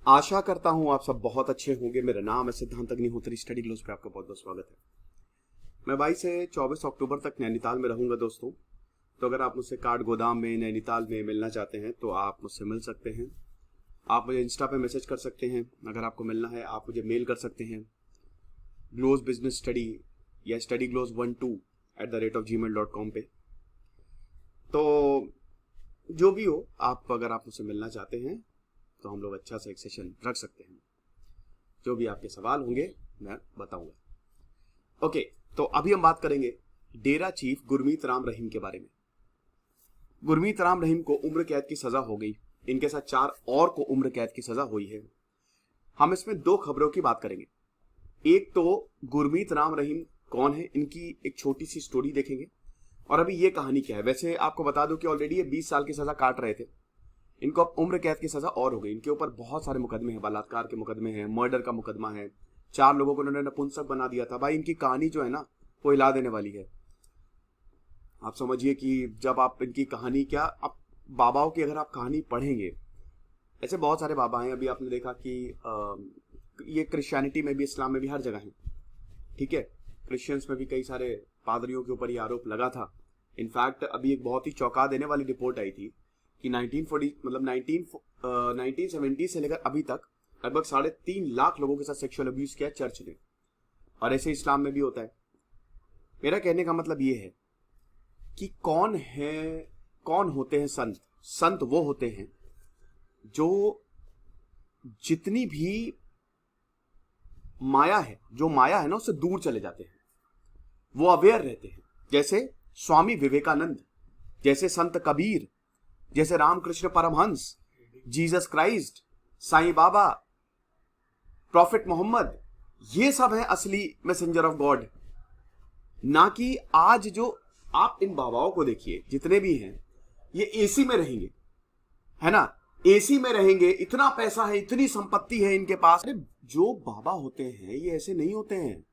आशा करता हूं आप सब बहुत अच्छे होंगे। मेरा नाम है सिद्धांत अग्निहोत्री। स्टडी ग्लोस पे आपका बहुत बहुत स्वागत है। मैं 22 से 24 अक्टूबर तक नैनीताल में रहूंगा दोस्तों। तो अगर आप मुझसे काठ गोदाम में नैनीताल में मिलना चाहते हैं तो आप मुझसे मिल सकते हैं। आप मुझे इंस्टा पे मैसेज कर सकते हैं। अगर आपको मिलना है आप मुझे मेल कर सकते हैं ग्लोस बिजनेस स्टडी या studyglose12@gmail.com पे। तो जो भी हो, आप अगर आप मुझसे मिलना चाहते हैं तो हम लोग अच्छा सा एक सेशन रख सकते हैं। जो भी आपके सवाल होंगे मैं बताऊंगा। ओके, तो अभी हम बात करेंगे डेरा चीफ गुरमीत राम रहीम के बारे में। गुरमीत राम रहीम को उम्र कैद की सजा हो गई। इनके साथ 4 और को उम्र कैद की सजा हुई है। हम इसमें 2 खबरों की बात करेंगे। एक तो गुरमीत राम रहीम कौन है, इनकी एक छोटी सी स्टोरी देखेंगे और अभी ये कहानी क्या है। वैसे आपको बता दूं कि ऑलरेडी ये 20 साल की सजा काट रहे थे। इनको अब उम्र कैद की सजा और हो गई। इनके ऊपर बहुत सारे मुकदमे हैं, बलात्कार के मुकदमे हैं, मर्डर का मुकदमा है। 4 लोगों को उन्होंने नपुंसक बना दिया था। भाई इनकी कहानी जो है ना वो हिला देने वाली है। आप समझिए कि जब आप इनकी कहानी क्या, आप बाबाओं की अगर आप कहानी पढ़ेंगे, ऐसे बहुत सारे बाबा हैं। अभी आपने देखा कि ये क्रिश्चियनिटी में भी, इस्लाम में भी, हर जगह है। ठीक है, क्रिश्चियंस में भी कई सारे पादरियों के ऊपर ये आरोप लगा था। इनफैक्ट अभी एक बहुत ही चौंका देने वाली रिपोर्ट आई थी कि 1970 से लेकर अभी तक लगभग 3.5 लाख लोगों के साथ सेक्सुअल अब्यूज किया चर्च ने। और ऐसे इस्लाम में भी होता है। मेरा कहने का मतलब ये है कि कौन होते हैं संत। संत वो होते हैं जो जितनी भी माया है, ना उससे दूर चले जाते हैं। वो अवेयर रहते हैं। जैसे स्वामी विवेकानंद, जैसे संत कबीर, जैसे Ramakrishna Paramhans, Jesus Christ, Sai Baba, profit Mohammad, ये सब है असली मैसेंजर ऑफ गॉड। ना कि आज जो आप इन बाबाओं को देखिए, जितने भी हैं ये एसी में रहेंगे, है ना, एसी में रहेंगे। इतना पैसा है, इतनी संपत्ति है इनके पास। अरे जो बाबा होते हैं ये ऐसे नहीं होते हैं।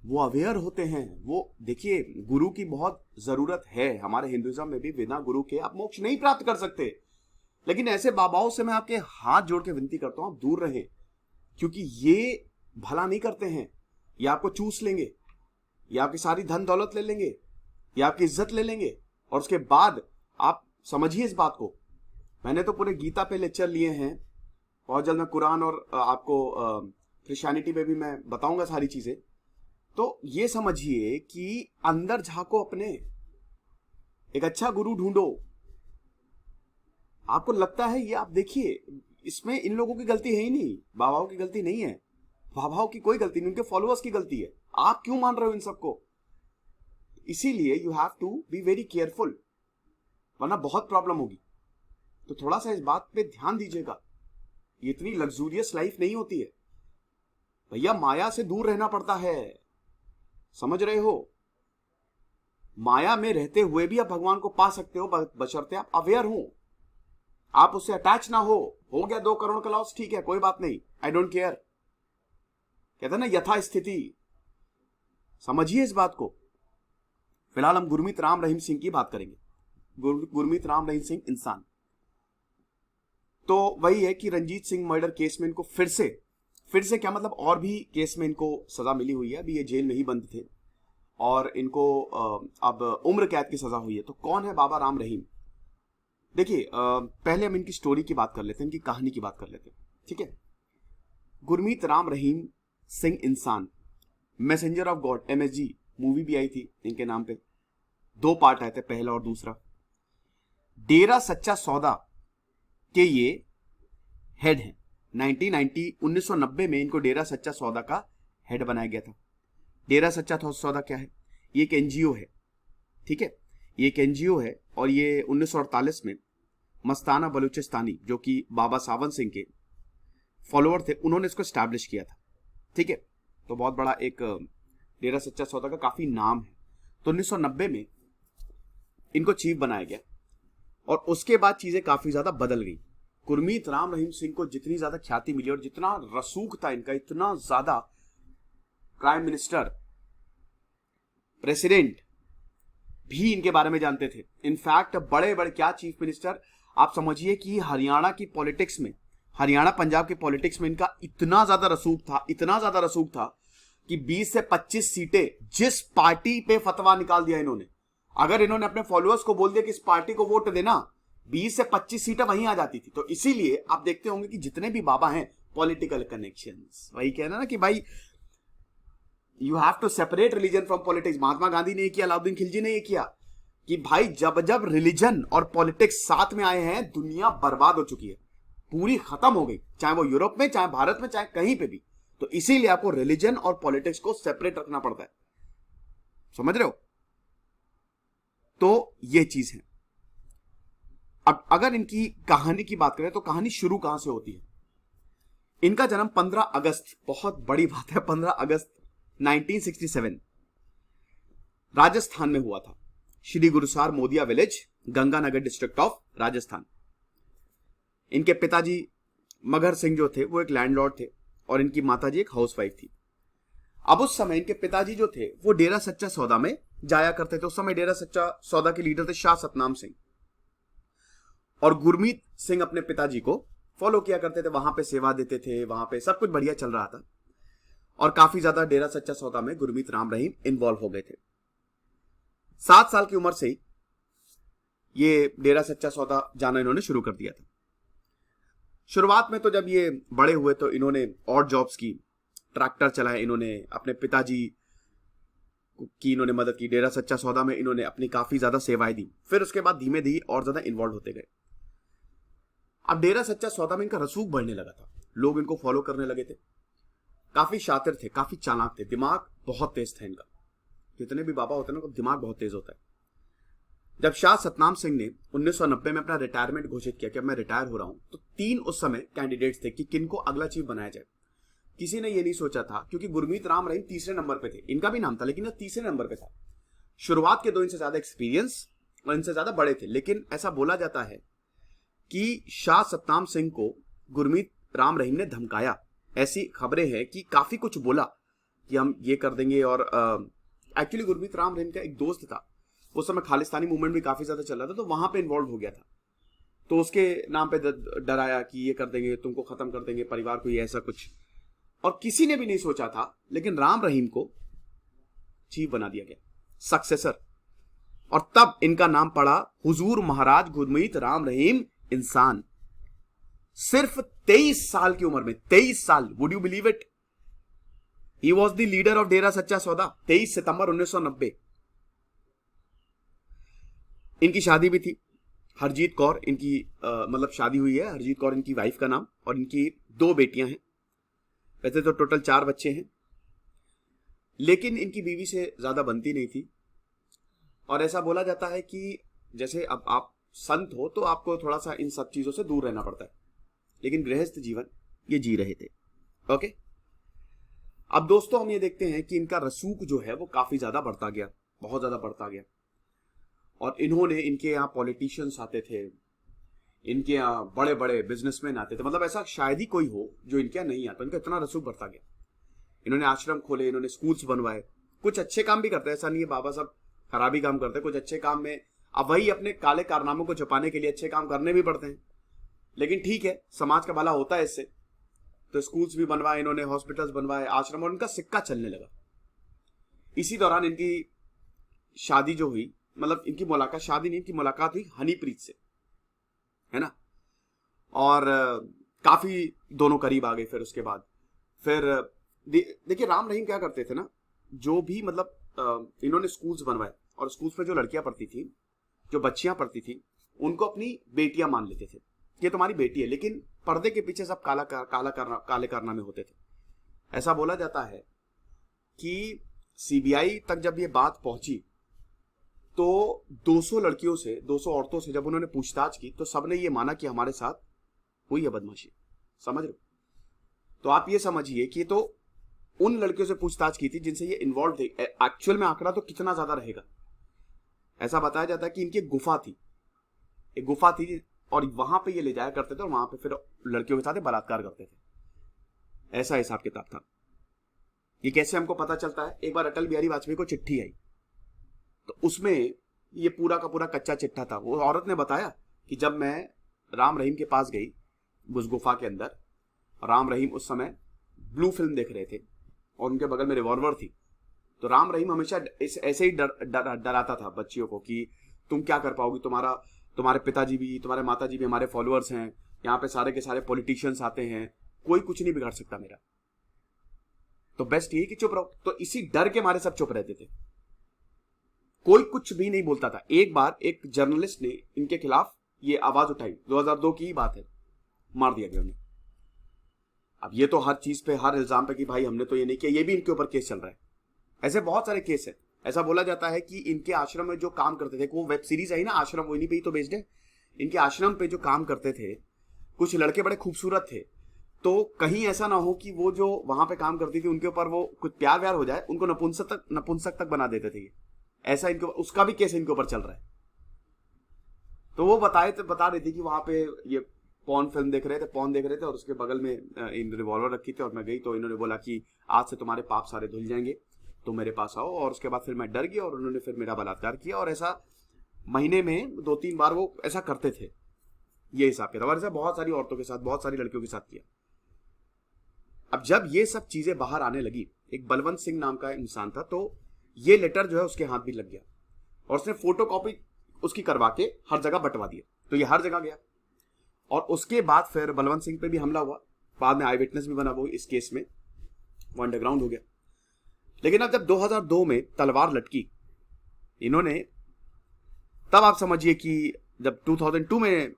वो अवेयर होते हैं। वो देखिए, गुरु की बहुत जरूरत है। हमारे हिंदुइज्म में भी बिना गुरु के आप मोक्ष नहीं प्राप्त कर सकते। लेकिन ऐसे बाबाओं से मैं आपके हाथ जोड़ के विनती करता हूं, आप दूर रहें। क्योंकि ये भला नहीं करते हैं। ये आपको चूस लेंगे, ये आपकी सारी धन दौलत ले लेंगे, ये आपकी इज्जत ले लेंगे। और उसके बाद आप समझिए इस बात को, मैंने तो पूरे गीता पे लेक्चर लिए हैं। बहुत जल्द मैं कुरान और आपको क्रिश्चियनिटी में भी मैं बताऊंगा सारी चीजें। तो ये समझिए कि अंदर झांको अपने, एक अच्छा गुरु ढूंढो। आपको लगता है ये, आप देखिए, इसमें इन लोगों की गलती है ही नहीं, बाबाओं की गलती नहीं है। बाबाओं की कोई गलती नहीं, उनके फॉलोअर्स की गलती है। आप क्यों मान रहे हो इन सबको? इसीलिए you have to be very careful, वरना बहुत प्रॉब्लम होगी। तो थोड़ा सा इस बात पे ध्यान दीजिएगा। ये इतनी लग्जूरियस लाइफ नहीं होती है भैया। माया से दूर रहना पड़ता है, समझ रहे हो? माया में रहते हुए भी आप भगवान को पा सकते हो, बशर्ते आप अवेयर हो, आप उससे अटैच ना हो गया 2 करोड़ का लॉस, ठीक है, कोई बात नहीं, आई डोंट केयर। कहते ना यथा स्थिति। समझिए इस बात को। फिलहाल हम गुरमीत राम रहीम सिंह की बात करेंगे। गुरमीत राम रहीम सिंह इंसान तो वही है कि रंजीत सिंह मर्डर केस में इनको फिर से क्या मतलब, और भी केस में इनको सजा मिली हुई है। अभी ये जेल में ही बंद थे और इनको अब उम्र कैद की सजा हुई है। तो कौन है बाबा राम रहीम? देखिए, पहले हम इनकी स्टोरी की बात कर लेते हैं, इनकी कहानी की बात कर लेते हैं, ठीक है। गुरमीत राम रहीम सिंह इंसान, messenger of God, MSG movie भी आई थी इनके नाम पे। 2 पार्ट आए थे, पहला और दूसरा। डेरा सच्चा सौदा के ये हेड हैं। 1990 में इनको डेरा सच्चा सौदा का हेड बनाया गया था। डेरा सच्चा सौदा क्या है? ये एक एनजीओ है, ठीक है। ये एक एनजीओ है और ये 1948 में मस्ताना बलूचिस्तानी, जो कि बाबा सावन सिंह के फॉलोअर थे, उन्होंने इसको स्टैब्लिश किया था, ठीक है। तो बहुत बड़ा एक डेरा सच्चा सौदा का काफी नाम है। तो 1990 में इनको चीफ बनाया गया और उसके बाद चीजें काफी ज्यादा बदल गई। गुरमीत राम रहीम सिंह को जितनी ज्यादा ख्याति मिली और जितना रसूख था इनका, इतना ज्यादा प्राइम मिनिस्टर, प्रेसिडेंट भी इनके बारे में जानते थे। इनफैक्ट बड़े बड़े क्या चीफ मिनिस्टर, आप समझिए कि हरियाणा की पॉलिटिक्स में हरियाणा पंजाब के पॉलिटिक्स में इनका इतना ज्यादा रसूख था कि 20 से 25 सीटें जिस पार्टी पे फतवा निकाल दिया इन्होंने, अगर इन्होंने अपने फॉलोअर्स को बोल दिया कि इस पार्टी को वोट देना, 20 से 25 सीटें वहीं आ जाती थी। तो इसीलिए आप देखते होंगे कि जितने भी बाबा हैं, पॉलिटिकल कनेक्शंस, वही कहना ना कि भाई you have to separate religion from politics. Mahatma Gandhi ने ये किया, अलाउद्दीन खिलजी ने ये किया कि भाई जब जब रिलीजन और पॉलिटिक्स साथ में आए हैं, दुनिया बर्बाद हो चुकी है, पूरी खत्म हो गई, चाहे वो यूरोप में, चाहे भारत में, चाहे कहीं पे भी। तो इसीलिए आपको रिलीजन और पॉलिटिक्स को सेपरेट रखना पड़ता है, समझ रहे हो? तो ये चीज है। अब अगर इनकी कहानी की बात करें तो कहानी शुरू कहां से होती है? इनका जन्म 15 अगस्त, बहुत बड़ी बात है, 15 अगस्त 1967 राजस्थान में हुआ था। Shri Gurusar Modia village, Ganganagar district of Rajasthan. इनके पिताजी मगर सिंह जो थे वो एक लैंडलॉर्ड थे और इनकी माताजी एक हाउसवाइफ थी। अब उस समय इनके पिताजी जो थे वो डेरा सच्चा सौदा में जाया करते थे। उस समय डेरा सच्चा सौदा के लीडर थे शाह सतनाम सिंह, और गुरमीत सिंह अपने पिताजी को फॉलो किया करते थे, वहां पे सेवा देते थे, वहां पे सब कुछ बढ़िया चल रहा था। और काफी ज्यादा डेरा सच्चा सौदा में गुरमीत राम रहीम इन्वॉल्व हो गए थे। 7 साल की उम्र से ही ये डेरा सच्चा सौदा जाना इन्होंने शुरू कर दिया था। शुरुआत में तो जब ये बड़े हुए तो इन्होंने और जॉब्स की, ट्रैक्टर चलाए, इन्होंने अपने पिताजी की इन्होंने मदद की, डेरा सच्चा सौदा में इन्होंने अपनी काफी ज्यादा सेवाएं दी। फिर उसके बाद धीमे धीमे और ज्यादा इन्वॉल्व होते गए। अब डेरा सच्चा सौदा में इनका रसूख बढ़ने लगा था, लोग इनको फॉलो करने लगे थे। काफी शातिर थे, काफी चालाक थे, दिमाग बहुत तेज था इनका। जितने भी बाबा होते हैं ना, दिमाग बहुत तेज होता है। जब शाह सतनाम सिंह ने 1990 में अपना रिटायरमेंट घोषित किया कि अब मैं रिटायर हो रहा हूं, तो 3 उस समय कैंडिडेट्स थे कि किनको अगला चीफ बनाया जाए। किसी ने ये नहीं सोचा था, क्योंकि गुरमीत राम रहीम तीसरे नंबर पे थे, इनका भी नाम था लेकिन तीसरे नंबर पे था। शुरुआत के 2 इनसे ज्यादा एक्सपीरियंस और इनसे ज्यादा बड़े थे, लेकिन ऐसा बोला जाता है कि शाह सतनाम सिंह को गुरमीत राम रहीम ने धमकाया। ऐसी खबरें हैं कि काफी कुछ बोला कि हम ये कर देंगे। और एक्चुअली गुरमीत राम रहीम का एक दोस्त था, उस समय खालिस्तानी मूवमेंट भी काफी ज्यादा चल रहा था, तो वहां पे इन्वॉल्व हो गया था। तो उसके नाम पे डराया कि ये कर देंगे, तुमको खत्म कर देंगे, परिवार को, ये ऐसा कुछ। और किसी ने भी नहीं सोचा था, लेकिन राम रहीम को चीफ बना दिया गया, सक्सेसर। और तब इनका नाम पड़ा हुजूर महाराज गुरमीत राम रहीम इंसान। सिर्फ 23 साल की उम्र में, 23 साल, would you believe it? He was the leader of Dera Sacha Sauda. 23 सितंबर 1990। इनकी शादी भी थी, हरजीत कौर इनकी मतलब शादी हुई है, हरजीत कौर इनकी वाइफ का नाम, और इनकी 2 बेटियां हैं। वैसे तो टोटल 4 बच्चे हैं, लेकिन इनकी बीवी से ज्यादा बनती नहीं थी। और ऐसा बोला जाता है कि जैसे अब आप संत हो तो आपको थोड़ा सा इन सब चीजों से दूर रहना पड़ता है, लेकिन गृहस्थ जीवन ये जी रहे थे। ओके, अब दोस्तों हम ये देखते हैं कि इनका रसूख जो है वो काफी ज्यादा बढ़ता गया, बहुत ज्यादा बढ़ता गया। और इन्होंने, इनके यहाँ पॉलिटिशियंस आते थे, इनके यहाँ बड़े बड़े बिजनेसमैन आते थे, मतलब ऐसा शायद ही कोई हो जो इनके यहाँ नहीं आता। इनका इतना रसूख बढ़ता गया। इन्होंने आश्रम खोले, इन्होंने स्कूल्स बनवाए, कुछ अच्छे काम भी करते हैं, ऐसा नहीं है बाबा साहब खराबी काम करते हैं, कुछ अच्छे काम में। अब वही अपने काले कारनामों को छुपाने के लिए अच्छे काम करने भी पड़ते हैं, लेकिन ठीक है, समाज का भला होता है इससे। तो स्कूल्स भी बनवाए इन्होंने, हॉस्पिटल्स बनवाए, आश्रम, और इनका सिक्का चलने लगा। इसी दौरान इनकी शादी जो हुई, मतलब इनकी मुलाकात, शादी नहीं, इनकी मुलाकात हुई हनीप्रीत से, है ना। और काफी दोनों करीब आ गए। फिर उसके बाद फिर देखिए राम रहीम क्या करते थे ना, जो भी मतलब इन्होंने स्कूल्स बनवाए, और स्कूल्स में जो लड़कियां पढ़ती थी, जो बच्चियां पढ़ती थी, उनको अपनी बेटियां मान लेते थे, ये तुम्हारी बेटी है, लेकिन पर्दे के पीछे सब काले कारनामे होते थे। ऐसा बोला जाता है कि सीबीआई तक जब ये बात पहुंची तो 200 लड़कियों से, 200 औरतों से जब उन्होंने पूछताछ की, तो सबने ये माना कि हमारे साथ हुई है बदमाशी। समझ रहे हो? तो आप ये समझिए कि तो उन लड़कियों से पूछताछ की थी जिनसे ये इन्वॉल्व थे। एक्चुअल में आंकड़ा तो कितना ज्यादा रहेगा, ऐसा बताया जाता है कि इनकी एक गुफा थी, और वहां पे ये ले जाया करते थे, और वहां पे फिर लड़कियों के साथ बलात्कार करते थे। ऐसा हिसाब किताब था। ये कैसे हमको पता चलता है? एक बार अटल बिहारी वाजपेयी को चिट्ठी आई, तो उसमें ये पूरा का पूरा कच्चा चिट्ठा था। वो औरत ने बताया कि जब मैं राम रहीम के पास गई उस गुफा के अंदर राम रहीम उस समय ब्लू फिल्म देख रहे थे और उनके बगल में रिवॉल्वर थी। तो राम रहीम हमेशा ऐसे ही डराता था बच्चियों को कि तुम क्या कर पाओगी, तुम्हारे पिताजी भी, तुम्हारे माताजी भी हमारे फॉलोअर्स हैं, यहाँ पे सारे के सारे पॉलिटिशियंस आते हैं, कोई कुछ नहीं बिगाड़ सकता मेरा, तो बेस्ट यही कि चुप रहो। तो इसी डर के मारे सब चुप रहते थे, कोई कुछ भी नहीं बोलता था। एक बार एक जर्नलिस्ट ने इनके खिलाफ ये आवाज उठाई, 2002 की ही बात है, मार दिया गया उन्हें। अब ये तो हर चीज पे, हर इल्जाम पे कि भाई हमने तो ये नहीं किया, ये भी इनके ऊपर केस चल रहा है। ऐसे बहुत सारे केस है। ऐसा बोला जाता है कि इनके आश्रम में जो काम करते थे, वो वेब सीरीज आई ना आश्रम, वही पे ही तो बेस्ड है। इनके आश्रम पे जो काम करते थे कुछ लड़के बड़े खूबसूरत थे, तो कहीं ऐसा ना हो कि वो जो वहां पे काम करती थी उनके ऊपर वो कुछ प्यार व्यार हो जाए, उनको नपुंसक तक बना देते थे ये। ऐसा इनके उसका भी केस इनके ऊपर चल रहा है। तो वो बता रही थी कि वहां पे ये पॉर्न फिल्म देख रहे थे और उसके बगल में इन रिवॉल्वर रखी थी, और मैं गई तो इन्होंने बोला कि आज से तुम्हारे पाप सारे धुल जाएंगे, तो मेरे पास आओ। और उसके बाद फिर मैं डर गई और उन्होंने फिर मेरा बलात्कार किया। और ऐसा महीने में 2-3 बार वो ऐसा करते थे, ये हिसाब किताब। और ऐसा बहुत सारी औरतों के साथ, बहुत सारी लड़कियों के साथ किया। अब जब ये सब चीजें बाहर आने लगी, एक बलवंत सिंह नाम का इंसान था, तो ये लेटर जो है उसके हाथ भी लग गया और उसने फोटो कॉपी उसकी करवा के हर जगह बंटवा दिया। तो ये हर जगह गया और उसके बाद फिर बलवंत सिंह पे भी हमला हुआ। बाद में आई विटनेस भी बना वो इस केस में, वो अंडरग्राउंड हो गया। लेकिन अब जब 2002 में तलवार लटकी इन्होंने, तब आप समझिए कि जब 2002 में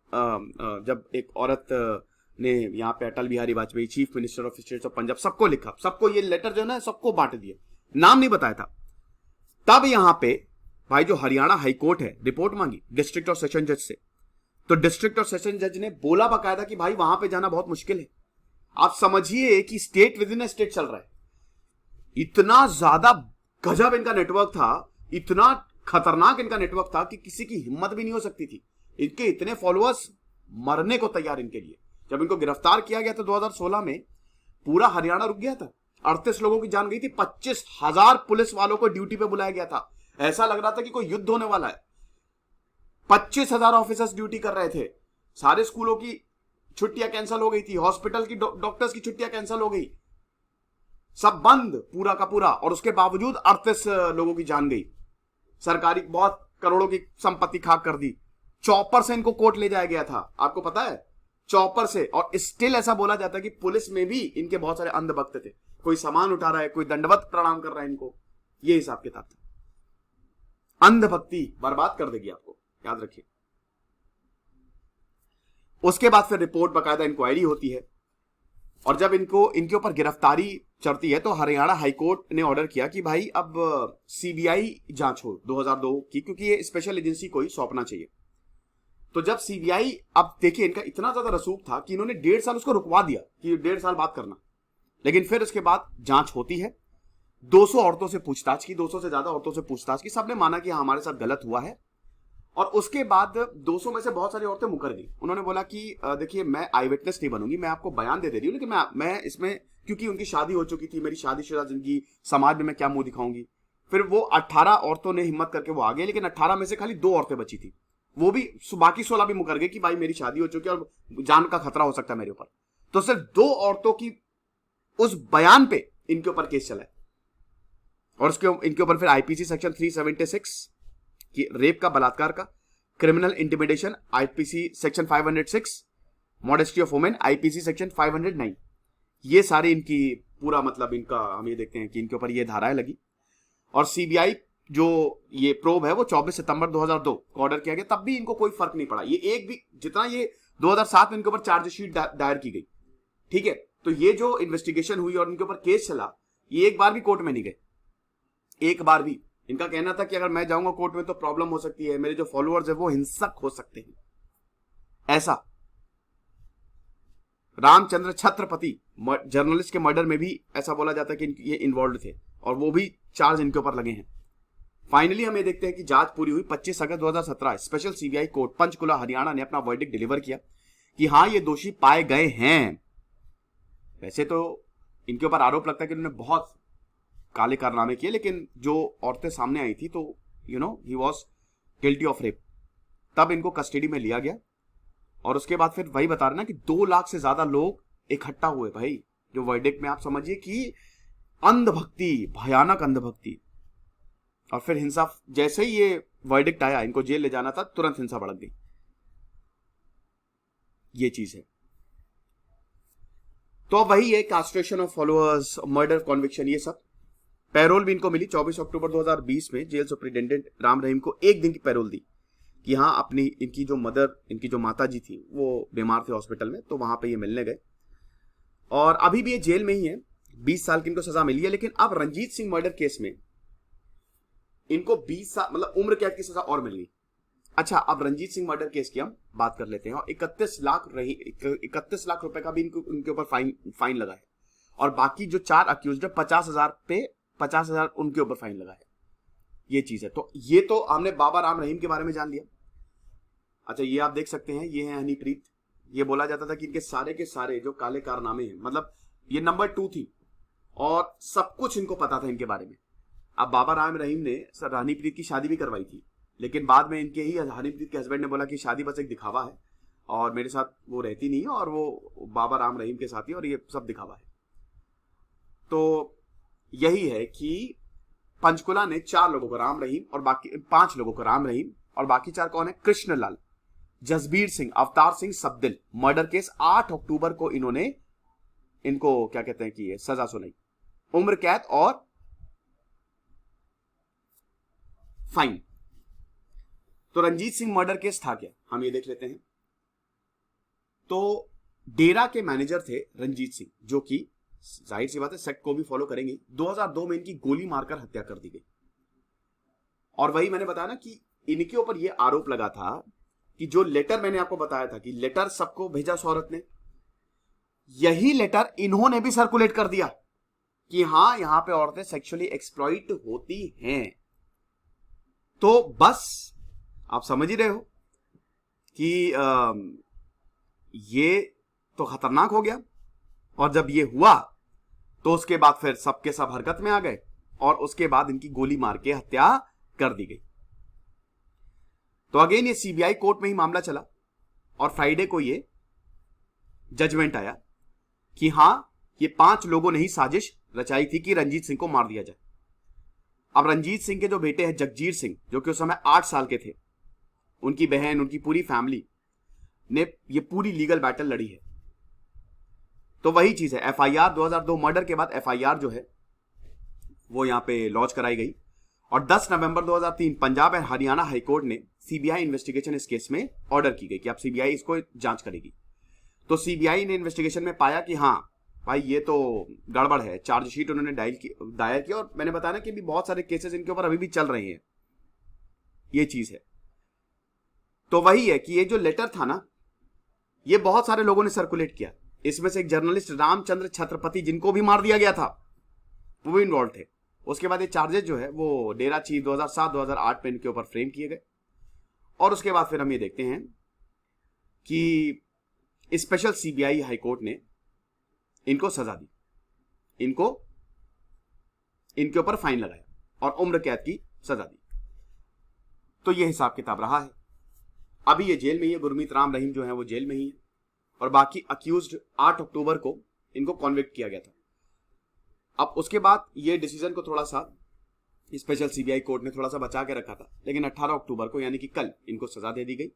जब एक औरत ने यहाँ पे Atal Bihari Vajpayee, chief minister of state of Punjab, सबको लिखा, सबको ये लेटर जो है ना सबको बांट दिया, नाम नहीं बताया था। तब यहां पे भाई जो हरियाणा हाईकोर्ट है रिपोर्ट मांगी डिस्ट्रिक्ट और सेशन जज से, तो डिस्ट्रिक्ट और सेशन जज ने बोला बाकायदा कि भाई वहां पे जाना बहुत मुश्किल है। आप समझिए कि state with in A state चल रहा है। इतना ज्यादा गजब इनका नेटवर्क था, इतना खतरनाक इनका नेटवर्क था कि किसी की हिम्मत भी नहीं हो सकती थी। इनके इतने फॉलोअर्स मरने को तैयार इनके लिए। जब इनको गिरफ्तार किया गया तो 2016 में पूरा हरियाणा रुक गया था, 38 लोगों की जान गई थी, 25,000 पुलिस वालों को ड्यूटी पे बुलाया गया था। ऐसा लग रहा था कि कोई युद्ध होने वाला है। 25,000 ऑफिसर्स ड्यूटी कर रहे थे। सारे स्कूलों की छुट्टियां कैंसिल हो गई थी, हॉस्पिटल की डॉक्टर्स की छुट्टियां कैंसिल हो गई, सब बंद पूरा का पूरा। और उसके बावजूद 38 लोगों की जान गई। सरकारी बहुत करोड़ों की संपत्ति खाक कर दी। चॉपर से इनको कोर्ट ले जाया गया था, आपको पता है, चॉपर से। और स्टिल ऐसा बोला जाता है कि पुलिस में भी इनके बहुत सारे अंधभक्त थे, कोई सामान उठा रहा है, कोई दंडवत प्रणाम कर रहा है इनको। ये हिसाब किताब था। अंधभक्ति बर्बाद कर देगी आपको, याद रखिए। उसके बाद फिर रिपोर्ट बकायदा इंक्वायरी होती है, और जब इनके ऊपर गिरफ्तारी चढ़ती है तो हरियाणा हाईकोर्ट ने ऑर्डर किया कि भाई अब सीबीआई जांच हो 2002 की, क्योंकि ये स्पेशल एजेंसी कोई सौंपना चाहिए। तो जब सीबीआई, अब देखिए इनका इतना ज्यादा रसूख था कि इन्होंने 1.5 साल उसको रुकवा दिया कि 1.5 साल बात करना। लेकिन फिर उसके बाद जांच होती है, 200 औरतों से पूछताछ की, 200 से ज्यादा औरतों से पूछताछ की, सबने माना कि हाँ हमारे साथ गलत हुआ है। और उसके बाद 200 में से बहुत सारी औरतें मुकर गई। उन्होंने बोला कि देखिए मैं आई विटनेस नहीं बनूंगी, मैं आपको बयान दे रही हूँ, लेकिन मैं इसमें, क्योंकि उनकी शादी हो चुकी थी, मेरी शादीशुदा जिंदगी, समाज में मैं क्या मुंह दिखाऊंगी। फिर वो 18 औरतों ने हिम्मत करके वो आ गए, लेकिन 18 में से खाली 2 औरतें बची थी, वो भी, बाकी 16 भी मुकर गए कि भाई मेरी शादी हो चुकी है और जान का खतरा हो सकता है मेरे ऊपर। तो सिर्फ 2 औरतों की उस बयान पे इनके ऊपर केस चला है। और उसके इनके ऊपर फिर आईपीसी सेक्शन 376 की रेप का, बलात्कार का, criminal intimidation IPC section 506, modesty of women IPC section 509, ये सारी इनकी पूरा मतलब इनका हम ये देखते हैं कि इनके ऊपर ये धाराएं लगी। और सीबीआई जो ये प्रोब है वो 24 सितंबर 2002 को ऑर्डर किया गया, तब भी इनको कोई फर्क नहीं पड़ा। ये एक भी, जितना ये 2007 में इनके ऊपर चार्जशीट दायर की गई, ठीक है, तो ये जो इन्वेस्टिगेशन हुई और इनके ऊपर केस चला, ये एक बार भी कोर्ट में नहीं गए, एक बार भी। इनका कहना था कि अगर मैं जाऊंगा कोर्ट में तो प्रॉब्लम हो सकती है, मेरे जो फॉलोअर्स है वो हिंसक हो सकते हैं। ऐसा रामचंद्र छत्रपति जर्नलिस्ट के मर्डर में भी ऐसा बोला जाता है कि ये इन्वॉल्व थे, और वो भी चार्ज इनके ऊपर लगे हैं। फाइनली हम ये देखते हैं कि जांच पूरी हुई। 25 अगस्त 2017 special CBI court Panchkula Haryana ने अपना वर्डिक्ट डिलीवर किया कि हाँ ये दोषी पाए गए हैं। वैसे तो इनके ऊपर आरोप लगता है कि उन्होंने बहुत काले कारनामे किए, लेकिन जो औरतें सामने आई थी तो he was guilty of rape. तब इनको कस्टडी में लिया गया और उसके बाद फिर वही बता रहे ना कि 2 लाख से ज्यादा लोग इकट्ठा हुए भाई, जो वर्डिक्ट में आप समझिए कि अंधभक्ति, भयानक अंधभक्ति। और फिर हिंसा, जैसे ही ये वर्डिक्ट आया, इनको जेल ले जाना था, तुरंत हिंसा भड़क गई। ये चीज है। तो अब वही है, castration of followers, murder conviction, ये सब। पैरोल भी इनको मिली 24 अक्टूबर 2020 में। जेल सुपरिटेंडेंट राम रहीम को 1 दिन की पैरोल दी कि हाँ, अपनी इनकी जो मदर, इनकी जो माता जी थी वो बीमार थे हॉस्पिटल में, तो वहां पे ये मिलने गए। और अभी भी ये जेल में ही है। 20 साल की इनको सजा मिली है। लेकिन अब रंजीत सिंह मर्डर केस में इनको 20 साल मतलब उम्र कैद की सजा और मिल गई। अच्छा, अब रंजीत सिंह मर्डर केस की हम बात कर लेते हैं। और 31 लाख रुपए का भी इनके ऊपर फाइन लगा है। और बाकी जो 4 अक्यूज्ड है, 50,000 उनके ऊपर फाइन लगा है। ये चीज है। तो ये तो हमने बाबा राम रहीम के बारे में जान लिया। अच्छा, ये आप देख सकते हैं, ये है हनीप्रीत। ये बोला जाता था कि इनके सारे के सारे जो काले कारनामे हैं, मतलब ये नंबर 2 थी और सब कुछ इनको पता था इनके बारे में। अब बाबा राम रहीम ने सर हनीप्रीत की शादी भी करवाई थी, लेकिन बाद में इनके ही हनीप्रीत के हस्बैंड ने बोला कि शादी बस एक दिखावा है और मेरे साथ वो रहती नहीं है, और वो बाबा राम रहीम के साथ ही, और ये सब दिखावा है। तो यही है कि पंचकुला ने 4 लोगों को राम रहीम और बाकी 5 लोगों को राम रहीम, और बाकी 4 कौन है? कृष्णलाल, जसबीर सिंह, अवतार सिंह, सबदिल। मर्डर केस 8 अक्टूबर को इन्होंने इनको क्या कहते हैं कि ये सजा सुनाई, उम्र कैद और फाइन। तो रंजीत सिंह मर्डर केस था क्या, हम ये देख लेते हैं। तो डेरा के मैनेजर थे रंजीत सिंह, जो कि जाहिर सी बात है सेक्ट को भी फॉलो करेंगे। 2002 में इनकी गोली मारकर हत्या कर दी गई। और वही मैंने बताया ना कि इनके ऊपर यह आरोप लगा था कि जो लेटर मैंने आपको बताया था कि लेटर सबको भेजा उस औरत ने, यही लेटर इन्होंने भी सर्कुलेट कर दिया कि हां, यहां पे औरतें सेक्सुअली एक्सप्लॉइट होती हैं। तो बस आप समझ ही रहे हो कि ये तो खतरनाक हो गया। और जब ये हुआ तो उसके बाद फिर सबके सब हरकत में आ गए, और उसके बाद इनकी गोली मार के हत्या कर दी गई। तो अगेन ये सीबीआई कोर्ट में ही मामला चला, और फ्राइडे को ये जजमेंट आया कि हां, ये 5 लोगों ने ही साजिश रचाई थी कि रंजीत सिंह को मार दिया जाए। अब रंजीत सिंह के जो बेटे हैं जगजीर सिंह, जो कि उस समय 8 साल के थे, उनकी बहन, उनकी पूरी फैमिली ने ये पूरी लीगल बैटल लड़ी है। तो वही चीज है, एफआईआर 2002 मर्डर के बाद एफआईआर जो है वो यहां पे लॉन्च कराई गई। और 10 नवंबर 2003 पंजाब एंड हरियाणा हाईकोर्ट ने सीबीआई इन्वेस्टिगेशन इस केस में ऑर्डर की गई कि अब सीबीआई इसको जांच करेगी। तो सीबीआई ने इन्वेस्टिगेशन में पाया कि हाँ भाई, ये तो गड़बड़ है। चार्जशीट उन्होंने दायर की, और मैंने बताया ना कि भी बहुत सारे केसेस इनके ऊपर अभी भी चल रहे हैं। ये चीज है। तो वही है कि ये जो लेटर था ना, ये बहुत सारे लोगों ने सर्कुलेट किया। इसमें से एक जर्नलिस्ट रामचंद्र छत्रपति, जिनको भी मार दिया गया था, वो भी इन्वॉल्व थे। उसके बाद ये चार्जेस जो है वो डेरा चीफ 2007-2008 में इनके ऊपर फ्रेम किए गए। और उसके बाद फिर हम ये देखते हैं कि स्पेशल सीबीआई हाईकोर्ट ने इनको सजा दी, इनके ऊपर फाइन लगाया और उम्र कैद की सजा दी। तो ये हिसाब किताब रहा है। अभी ये जेल में ही है, गुरमीत राम रहीम जो है वो जेल में ही है, और बाकी अक्यूज्ड 8 अक्टूबर को इनको कॉन्विक्ट किया गया था। अब उसके बाद ये डिसीजन को थोड़ा सा स्पेशल सीबीआई कोर्ट ने थोड़ा सा बचा के रखा था, लेकिन 18 अक्टूबर को यानी कि कल इनको सजा दे दी गई।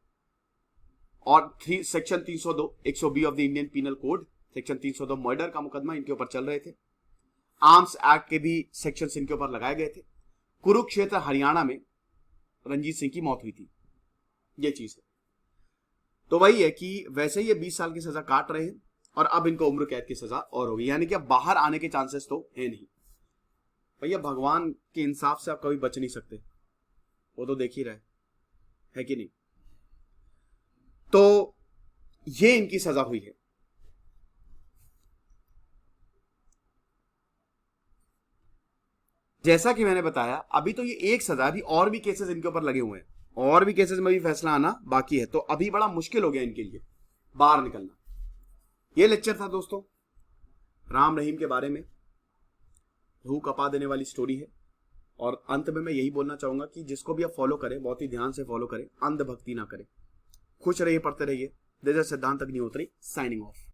और section 302 120 of the Indian penal code, section 302 murder का मुकदमा इनके ऊपर चल रहे थे। आर्म्स एक्ट के भी सेक्शंस इनके ऊपर लगाए गए थे। कुरुक्षेत्र हरियाणा में रंजीत सिंह की मौत हुई थी। ये चीज है। तो वही है कि वैसे ही ये 20 साल की सजा काट रहे हैं, और अब इनको उम्र कैद की सजा और होगी, यानी कि अब बाहर आने के चांसेस तो है नहीं। भैया भगवान के इंसाफ से आप कभी बच नहीं सकते, वो तो देख ही रहे है कि नहीं। तो ये इनकी सजा हुई है। जैसा कि मैंने बताया, अभी तो ये एक सजा, अभी और भी केसेस इनके ऊपर लगे हुए हैं, और भी केसेस में भी फैसला आना बाकी है। तो अभी बड़ा मुश्किल हो गया इनके लिए बाहर निकलना। ये लेक्चर था दोस्तों राम रहीम के बारे में। रूह कपा देने वाली स्टोरी है। और अंत में मैं यही बोलना चाहूंगा कि जिसको भी आप फॉलो करें, बहुत ही ध्यान से फॉलो करें, अंधभक्ति ना करें। खुश रहिए, पढ़ते रहिए। दिस इज सिद्धांत अग्निहोत्री साइनिंग ऑफ।